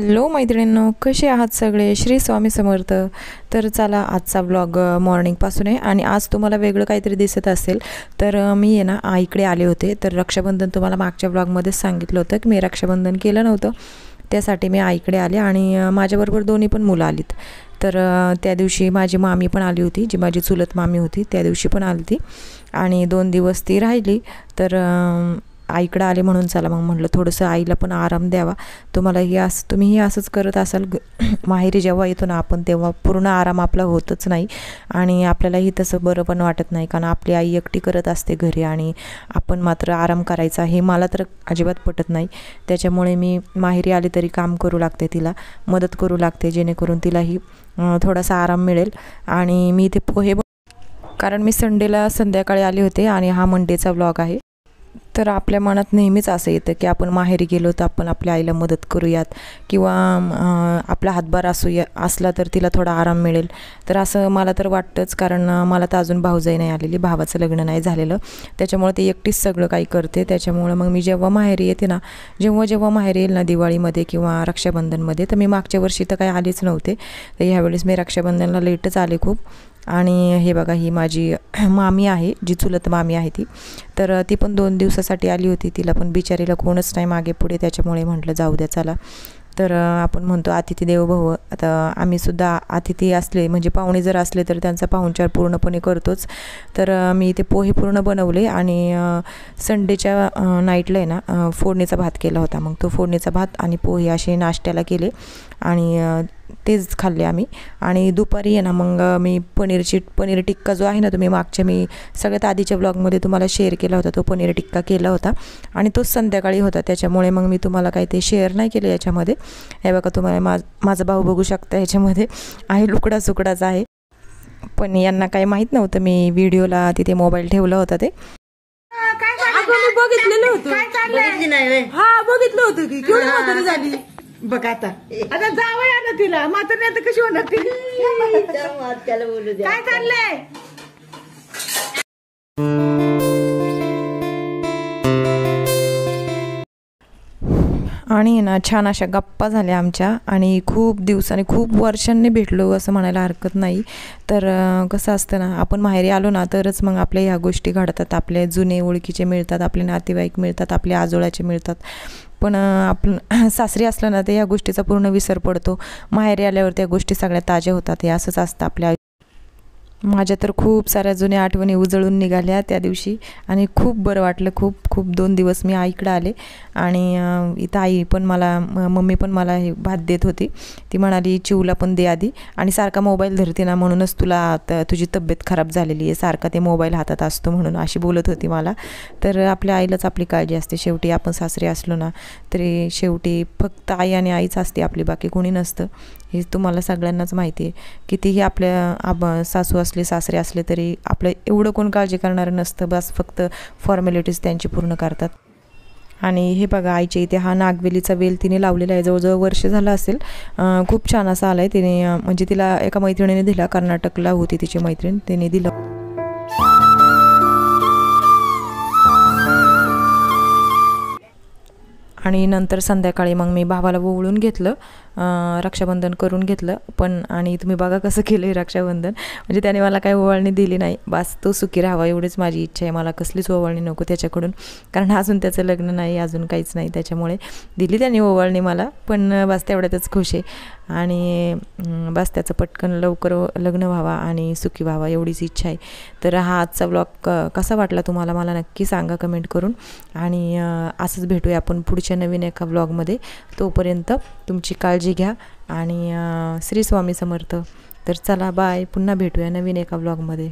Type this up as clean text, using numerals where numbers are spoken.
Hello मैत्रिणींनो, कसे आहात सगळे? श्री स्वामी समर्थ. तर चला आजचा व्लॉग मॉर्निंगपासून आहे आणि आज तुम्हाला वेगळं काहीतरी दिसत असेल तर मी आहे ना आईकडे आले होते. तर रक्षाबंधन तुम्हाला मागच्या व्लॉगमध्येच सांगितलं होतं की मी रक्षाबंधन केलं नव्हतं, त्यासाठी मी आईकडे आले आणि माझ्याबरोबर दोन्ही पण मुलं आलीत. तर त्या दिवशी माझी मामी पण आली होती, जी माझी चुलत मामी होती त्या दिवशी पण आली ती आणि 2 दिवस ती राहिली. तर आईकडे आले म्हणून चला मग म्हटलं थोडंसं आईला पण आराम द्यावा. तुम्हीही असंच करत असाल. माहेरी जेव्हा येतो ना आपण तेव्हा पूर्ण आराम आपला होतच नाही आणि आपल्यालाही तसं बरं पण वाटत नाही, कारण आपली आई एकटी करत असते घरी आणि आपण मात्र आराम करायचा हे मला तर अजिबात पटत नाही. त्याच्यामुळे मी माहेरी आले तरी काम करू लागते, तिला मदत करू लागते, जेणेकरून तिलाही थोडासा आराम मिळेल. आणि मी इथे पोहे कारण मी संडेला संध्याकाळी आले होते आणि हा मंडेचा व्लॉग आहे. तर आपल्या मनात नेहमीच असं येतं की आपण माहेरी गेलो तर आपण आपल्या आईला मदत करूयात किंवा आपला हातभार असला तर तिला थोडा आराम मिळेल. तर असं मला तर वाटतंच, कारण मला तर अजून भाऊजाई नाही आलेली, भावाचं लग्न नाही झालेलं, त्याच्यामुळे ती एकटीच सगळं काही करते. त्याच्यामुळं मग मी जेव्हा माहेरी येते ना, जेव्हा माहेरी येईल ना दिवाळीमध्ये किंवा रक्षाबंधनमध्ये, तर मी मागच्या वर्षी तर काही आलीच नव्हते, तर ह्यावेळेस मी रक्षाबंधनला लेटच आले खूप. आणि हे बघा ही माझी मामी आहे, जी चुलत मामी आहे ती, तर ती पण 2 दिवसासाठी आली होती. तिला पण बिचारीला कोणच नाही मागे पुढे, त्याच्यामुळे म्हटलं जाऊ द्या चला. तर आपण म्हणतो अतिथी देवो भव. आता आम्हीसुद्धा अतिथी असले म्हणजे पाहुणे जर असले तर त्यांचा पाहुणचार पूर्णपणे करतोच. तर मी इथे पोहे पूर्ण बनवले आणि संडेच्या नाईटला आहे ना फोडणीचा भात केला होता. मग तो फोडणीचा भात आणि पोहे असे नाश्त्याला केले आणि तेच खाल्ले आम्ही. आणि दुपारी आहे ना मग मी पनीर टिक्का जो आहे ना, तुम्ही मागच्या मी सगळ्यात आधीच्या व्लॉगमध्ये तुम्हाला शेअर केला होता, तो पनीर टिक्का केला होता आणि तोच संध्याकाळी होता, त्याच्यामुळे मग मी तुम्हाला काही ते शेअर नाही केलं याच्यामध्ये. हे बघा तुम्हाला माझा भाऊ बघू शकता, याच्यामध्ये आहे लुकडा सुकडाच आहे, पण यांना काही माहीत नव्हतं मी व्हिडिओला तिथे मोबाईल ठेवला होता. ते बघितलेलं होतं, हा बघितलं होतं की केवढी म्हातारी झाली बघ आता. आता जावं आता तिला म्हातारी आता कशी होणार ती. काय चाललंय? आणि ना छान अशा गप्पा झाल्या आमच्या आणि खूप दिवसांनी खूप वर्षांनी भेटलो असं म्हणायला हरकत नाही. तर कसं असतं ना, आपण माहेरी आलो ना तरच मग आपल्या ह्या गोष्टी घडतात, आपले जुने ओळखीचे मिळतात, आपले नातेवाईक मिळतात, आपले आजोळ्याचे मिळतात. पण आपण सासरी असलं ना तर ह्या गोष्टीचा पूर्ण विसर पडतो. माहेरी आल्यावर त्या गोष्टी सगळ्या ताज्या होतात. हे असंच असतं आपल्या. माझ्या तर खूप साऱ्या जुन्या आठवणी उजळून निघाल्या त्या दिवशी आणि खूप बरं वाटलं. खूप 2 दिवस मी आईकडे आले आणि इथं आई पण मला मम्मी पण मला हे भात देत होती. ती म्हणाली चिवला पण दे आधी, आणि सारखा मोबाईल धरते ना म्हणूनच तुझी तब्येत खराब झालेली आहे, सारखा ते मोबाईल हातात असतो म्हणून अशी बोलत होती मला. तर आपल्या आईलाच आपली काळजी असते. शेवटी आपण सासरी असलो ना तरी शेवटी फक्त आई आणि आईच असते आपली, बाकी कोणी नसतं. हे तुम्हाला सगळ्यांनाच माहिती आहे. कितीही आपल्या सासू असले सासरे असले तरी आपलं एवढं कोण काळजी करणारं नसतं, बस फक्त फॉर्मॅलिटीज त्यांची पूर्ण करतात. आणि हे बघा आईच्या इथे हा नागवेलीचा वेल तिने लावलेला आहे, जवळजवळ वर्ष झालं असेल. खूप छान असा आला आहे. तिने म्हणजे तिला एका मैत्रिणीने दिला, कर्नाटकला होती तिची मैत्रीण, तिने दिलं. आणि नंतर संध्याकाळी मग मी भावाला ओवळून घेतलं, रक्षाबंधन करून घेतलं. पण आणि तुम्ही बघा कसं केलं आहे रक्षाबंधन, म्हणजे त्याने मला काही ओवाळणी दिली नाही. बस तो सुखी राहावा एवढीच माझी इच्छा आहे, मला कसलीच ओवाळणी नको त्याच्याकडून, कारण अजून त्याचं लग्न नाही, अजून काहीच नाही. त्याच्यामुळे दिली त्याने ओवाळणी मला, पण बस तेवढ्यातच खुश आहे. आणि बस त्याचं पटकन लवकर लग्न व्हावा आणि सुखी व्हावा एवढीच इच्छा आहे. तर हा आजचा व्लॉग कसा वाटला तुम्हाला मला नक्की सांगा कमेंट करून. आणि असंच भेटूया आपण पुढच्या नवीन एका व्लॉगमध्ये. तोपर्यंत तुमची काळजी घ्या आणि श्री स्वामी समर्थ. तर चला बाय, पुन्हा भेटूया नवीन एका व्लॉगमध्ये.